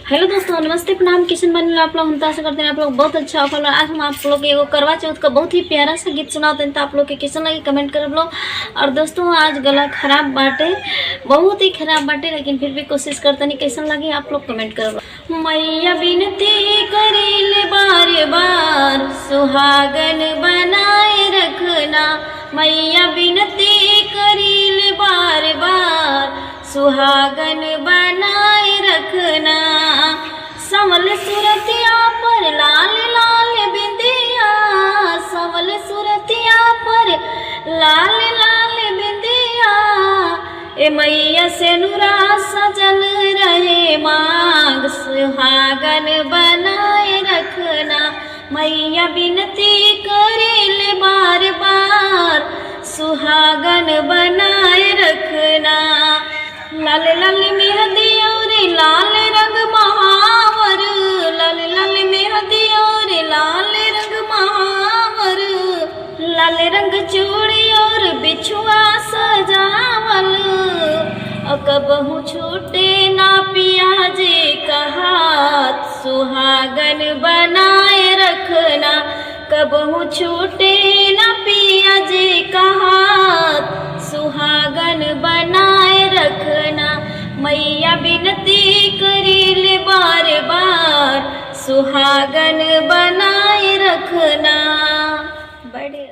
Hello दोस्तों, नमस्ते, प्रणाम। किशन बन आप लोग हम आशा करते हैं आप लोग बहुत अच्छा होगा। आज हम आप लोग एगो करवा चौथ का बहुत ही प्यारा सा गीत सुनाते हैं, तो आप लोग के कैसा लगे कमेंट कर लो। और दोस्तों आज गला खराब बाटे, बहुत ही खराब बाटे, लेकिन फिर भी कोशिश करते नहीं। कैसा लगे आप लोग कमेंट कर लो। मैया बिनती करीले बार बार सुहागन बनाए रखना, मैया बिनती करीले बार बार सुहागन बनाए रखना। संवल सुरतिया पर लाल लाल बिंदिया, संवल सुरतिया पर लाल लाल बिंदिया, ए मैया से नुरा सजल रहे मांग सुहागन बनाए रखना। मैया बिनती करेले बार बार सुहागन बनाए रखना। लाल लाल मेहंदी और लाल रंग महावर, लाल लाल मेहंदी और लाल रंग महावर, लाल रंग चूड़ी और बिछुआ सजावल, कबहू छूटे ना पिया जी का हाथ सुहागन बनाए रखना। कबहू छूटे ना पिया जी का हाथ सुहागन बनाए रखना। मैया बिनती करीले बार बार सुहागन बनाए रखना। बड़े